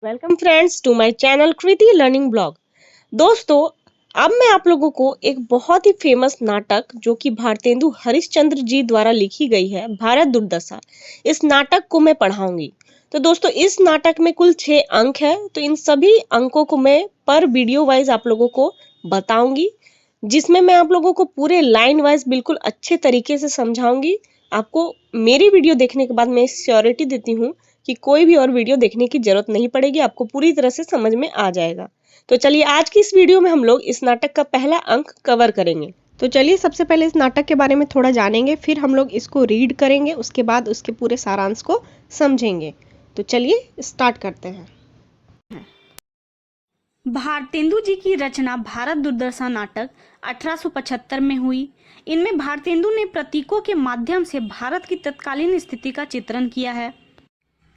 Welcome friends to my channel Kriti learning blog. दोस्तों, अब मैं आप लोगों को एक बहुत ही फेमस नाटक जो कि भारतेंदु हरिश्चंद्र जी द्वारा लिखी गई है, भारत दुर्दशा, इस नाटक को मैं पढ़ाऊंगी। तो दोस्तों, इस नाटक में कुल 6 अंक है। तो इन सभी अंकों को मैं पर वीडियो वाइज आप लोगों को बताऊंगी, जिसमें मैं आप लोगों को पूरे लाइन वाइज बिल्कुल अच्छे तरीके से समझाऊंगी। आपको मेरी वीडियो देखने के बाद मैं श्योरिटी देती हूँ कि कोई भी और वीडियो देखने की जरूरत नहीं पड़ेगी, आपको पूरी तरह से समझ में आ जाएगा। तो चलिए, आज की इस वीडियो में हम लोग इस नाटक का पहला अंक कवर करेंगे। तो चलिए, सबसे पहले इस नाटक के बारे में थोड़ा जानेंगे, फिर हम लोग इसको रीड करेंगे, उसके बाद उसके पूरे सारांश को समझेंगे। तो चलिए स्टार्ट करते हैं। भारतेंदु जी की रचना भारत दुर्दशा नाटक 1875 में हुई। इनमें भारतेंदु ने प्रतीकों के माध्यम से भारत की तत्कालीन स्थिति का चित्रण किया है।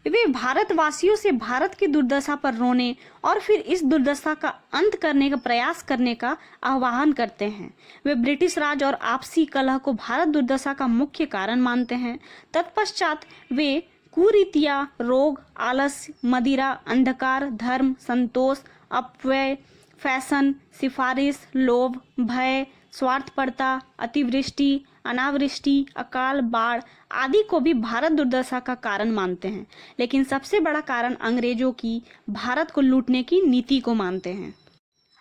वे भारतवासियों से भारत की दुर्दशा पर रोने और फिर इस दुर्दशा का अंत करने का प्रयास करने का आह्वान करते हैं। वे ब्रिटिश राज और आपसी कलह को भारत दुर्दशा का मुख्य कारण मानते हैं। तत्पश्चात वे कुरीतियां, रोग, आलस्य, मदिरा, अंधकार, धर्म, संतोष, अपव्यय, फैशन, सिफारिश, लोभ, भय, स्वार्थपरता, अतिवृष्टि, अनावृष्टि, अकाल, बाढ़ आदि को भी भारत दुर्दशा का कारण मानते हैं। लेकिन सबसे बड़ा कारण अंग्रेजों की भारत को लूटने की नीति को मानते हैं।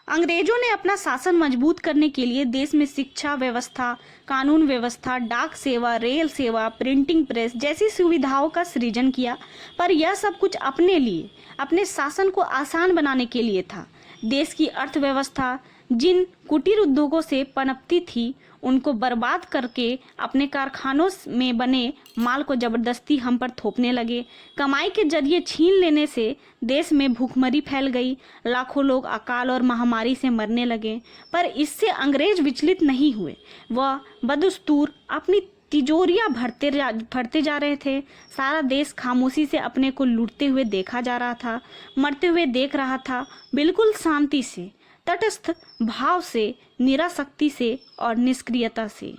अंग्रेजों ने अपना शासन मजबूत करने के लिए देश में शिक्षा व्यवस्था, कानून व्यवस्था, डाक सेवा, रेल सेवा, प्रिंटिंग प्रेस जैसी सुविधाओं का सृजन किया, पर यह सब कुछ अपने लिए, अपने शासन को आसान बनाने के लिए था। देश की अर्थव्यवस्था जिन कुटीर उद्योगों से पनपती थी, उनको बर्बाद करके अपने कारखानों में बने माल को जबरदस्ती हम पर थोपने लगे। कमाई के जरिए छीन लेने से देश में भूखमरी फैल गई, लाखों लोग अकाल और महामारी से मरने लगे। पर इससे अंग्रेज विचलित नहीं हुए। वह बदस्तूर अपनी तिजोरियां भरते जा रहे थे। सारा देश खामोशी से अपने को लूटते हुए देखा जा रहा था, मरते हुए देख रहा था, बिल्कुल शांति से, तटस्थ भाव से, निरासक्ति से और निष्क्रियता से।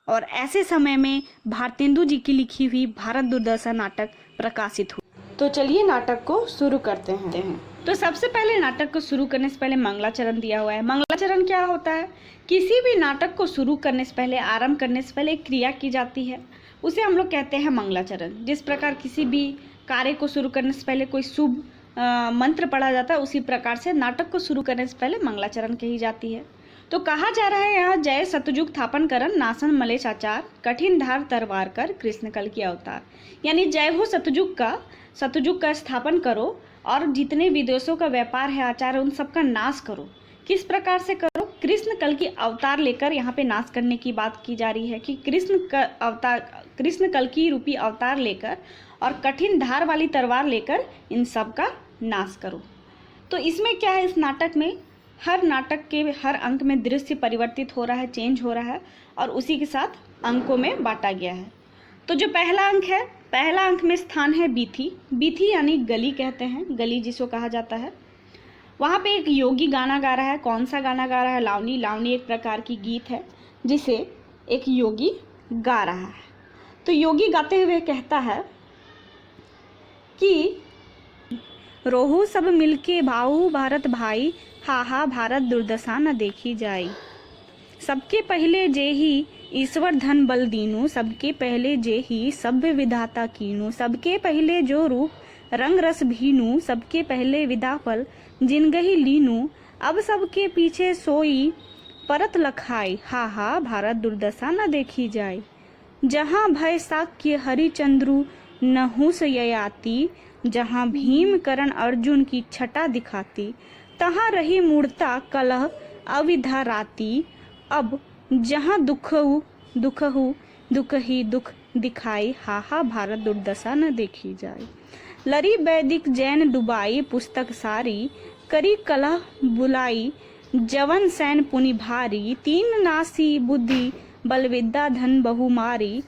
और ऐसे समय में भारतेंदु जी की लिखी हुई भारत दुर्दशा नाटक प्रकाशित हुआ। तो चलिए नाटक को शुरू करते हैं। तो सबसे पहले नाटक को शुरू करने से पहले मंगलाचरण दिया हुआ है। मंगलाचरण क्या होता है? किसी भी नाटक को शुरू करने से पहले, आरंभ करने से पहले एक क्रिया की जाती है, उसे हम लोग कहते हैं मंगलाचरण। जिस प्रकार किसी भी कार्य को शुरू करने से पहले कोई शुभ मंत्र पढ़ा जाता है, उसी प्रकार से नाटक को शुरू करने से पहले मंगलाचरण कही जाती है। तो कहा जा रहा है यहाँ, जय सतयुग थापन करन, नासन मलेश आचार, कठिन धार तरवार कर, कृष्ण कल की अवतार। यानी जय हो सतयुग का स्थापन करो और जितने विदेशों का व्यापार है, आचार है, उन सबका नाश करो। किस प्रकार से करो? कृष्ण कल की अवतार लेकर यहाँ पे नाश करने की बात की जा रही है कि कृष्ण कल की रूपी अवतार लेकर और कठिन धार वाली तलवार लेकर इन सब का नाश करो। तो इसमें क्या है, इस नाटक में हर नाटक के हर अंक में दृश्य परिवर्तित हो रहा है, चेंज हो रहा है और उसी के साथ अंकों में बांटा गया है। तो जो पहला अंक है, पहला अंक में स्थान है बीथी। बीथी यानी गली कहते हैं, गली जिसको कहा जाता है। वहाँ पे एक योगी गाना गा रहा है। कौन सा गाना गा रहा है? लावनी। लावनी एक प्रकार की गीत है जिसे एक योगी गा रहा है। तो योगी गाते हुए कहता है कि रोहू सब मिलके भाऊ भारत भाई, हा हा भारत दुर्दशा न देखी जाई। सबके पहले जे ही ईश्वर धन बल दीनू, सबके पहले जे ही सभ्य विधाता कीनू, सबके पहले जो रूप रंग रस भीनू, सबके पहले विदा फल जिनगही लीनू, अब सबके पीछे सोई परत लखाई, हा हा भारत दुर्दशा न देखी जाए। जहाँ भय साक्य हरिचंद्रु नहुस ययाति, जहाँ भीम करण अर्जुन की छटा दिखाती, तहाँ रही मूर्ता कलह अविधाराती। अब जहाँ दुख ही दुख दिखाई, हा हा भारत दुर्दशा न देखी जाए। लरी वैदिक जैन डुबाई पुस्तक सारी, करी कलह बुलाई जवन सैन पुनि भारी, तीन नासी बुद्धि बलविद्या धन बहुमारी,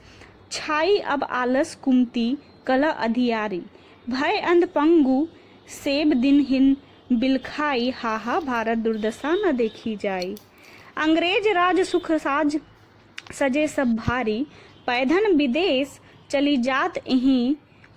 छाई अब आलस कुमति कलह अधियारी, भय अंध पंगु सेब दिनहीन बिलखाई, हा हा भारत दुर्दशा न देखी जाई। अंग्रेज राज सुख साज सजे सब भारी, पैधन विदेश चली जात इहीं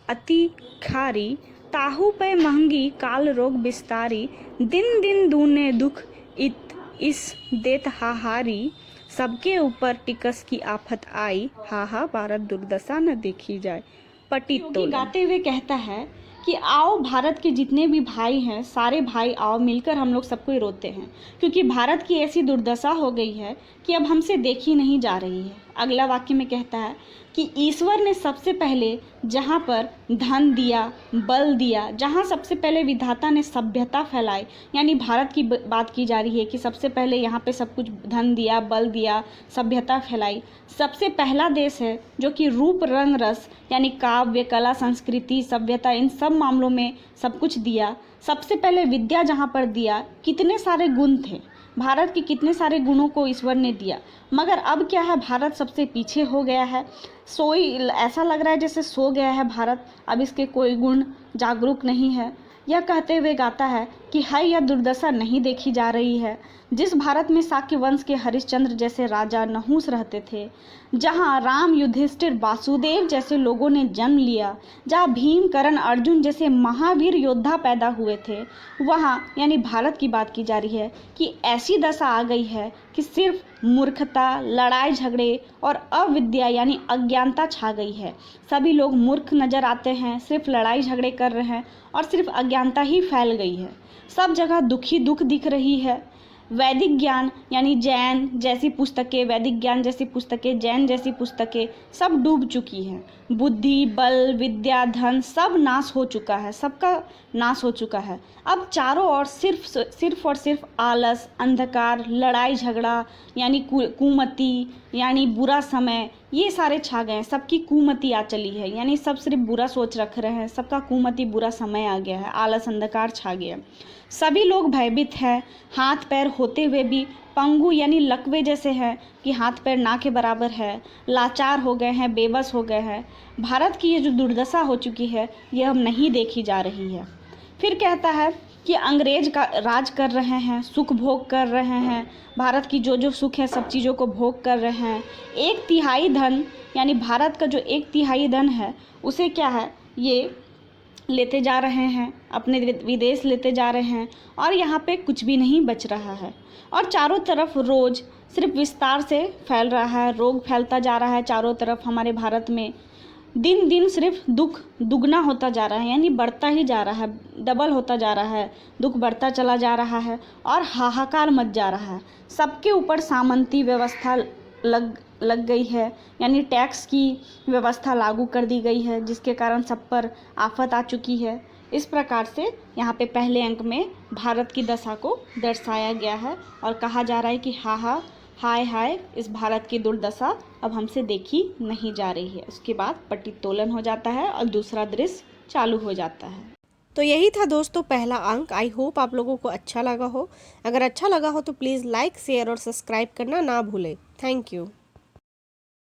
अति खारी, ताहू पे महंगी काल रोग बिस्तारी, दिन दिन दूने दुख इस देत हाहारी, सबके ऊपर टिकस की आफत आई, हा भारत दुर्दशा न देखी जाए। पटित तोलन गाते हुए कहता है कि आओ भारत के जितने भी भाई हैं, सारे भाई आओ मिलकर हम लोग सबको ही रोते हैं, क्योंकि भारत की ऐसी दुर्दशा हो गई है कि अब हमसे देखी नहीं जा रही है। अगला वाक्य में कहता है कि ईश्वर ने सबसे पहले जहाँ पर धन दिया, बल दिया, जहाँ सबसे पहले विधाता ने सभ्यता फैलाई, यानी भारत की बात की जा रही है कि सबसे पहले यहाँ पे सब कुछ धन दिया, बल दिया, सभ्यता फैलाई। सबसे पहला देश है जो कि रूप रंग रस यानी काव्य, कला, संस्कृति, सभ्यता, इन सब मामलों में सब कुछ दिया। सबसे पहले विद्या जहाँ पर दिया, कितने सारे गुण थे, भारत के कितने सारे गुणों को ईश्वर ने दिया। मगर अब क्या है, भारत सबसे पीछे हो गया है। ऐसा लग रहा है जैसे सो गया है भारत, अब इसके कोई गुण जागरूक नहीं है। यह कहते हुए गाता है कि हाय, यह दुर्दशा नहीं देखी जा रही है। जिस भारत में शाक्य वंश के हरिश्चंद्र जैसे राजा नहुस रहते थे, जहाँ राम, युधिष्ठिर, वासुदेव जैसे लोगों ने जन्म लिया, जहाँ भीम, कर्ण, अर्जुन जैसे महावीर योद्धा पैदा हुए थे, वहाँ यानी भारत की बात की जा रही है कि ऐसी दशा आ गई है कि सिर्फ मूर्खता, लड़ाई झगड़े और अविद्या यानी अज्ञानता छा गई है। सभी लोग मूर्ख नजर आते हैं, सिर्फ लड़ाई झगड़े कर रहे हैं और सिर्फ अज्ञानता ही फैल गई है। सब जगह दुखी दुख दिख रही है। वैदिक ज्ञान यानी जैन जैसी पुस्तकें, वैदिक ज्ञान जैसी पुस्तकें, जैन जैसी पुस्तकें सब डूब चुकी हैं। बुद्धि, बल, विद्या, धन सब नाश हो चुका है, सबका नाश हो चुका है। अब चारों ओर सिर्फ और सिर्फ आलस, अंधकार, लड़ाई झगड़ा यानी कुमति यानी बुरा समय, ये सारे छा गए हैं। सबकी कुमति आ चली है, यानी सब सिर्फ बुरा सोच रख रहे हैं, सबका कुमति, बुरा समय आ गया है, आलस, अंधकार छा गया। सभी लोग भयभीत हैं, हाथ पैर होते हुए भी पंगु यानी लकवे जैसे हैं कि हाथ पैर ना के बराबर है, लाचार हो गए हैं, बेबस हो गए हैं। भारत की ये जो दुर्दशा हो चुकी है, ये अब नहीं देखी जा रही है। फिर कहता है कि अंग्रेज का राज कर रहे हैं, सुख भोग कर रहे हैं, भारत की जो जो सुख है सब चीज़ों को भोग कर रहे हैं। 1/3 धन यानी भारत का जो 1/3 धन है, उसे क्या है, ये लेते जा रहे हैं, अपने विदेश लेते जा रहे हैं और यहाँ पे कुछ भी नहीं बच रहा है। और चारों तरफ रोज सिर्फ विस्तार से फैल रहा है, रोग फैलता जा रहा है चारों तरफ हमारे भारत में। दिन दिन सिर्फ दुख दुगना होता जा रहा है, यानी बढ़ता ही जा रहा है, डबल होता जा रहा है, दुख बढ़ता चला जा रहा है और हाहाकार मच जा रहा है। सबके ऊपर सामंती व्यवस्था लग गई है, यानी टैक्स की व्यवस्था लागू कर दी गई है, जिसके कारण सब पर आफत आ चुकी है। इस प्रकार से यहाँ पे पहले अंक में भारत की दशा को दर्शाया गया है और कहा जा रहा है कि हाय हाय, इस भारत की दुर्दशा अब हमसे देखी नहीं जा रही है। उसके बाद पट्टितोलन हो जाता है और दूसरा दृश्य चालू हो जाता है। तो यही था दोस्तों पहला अंक। आई होप आप लोगों को अच्छा लगा हो। अगर अच्छा लगा हो तो प्लीज़ लाइक, शेयर और सब्सक्राइब करना ना भूलें। Thank you.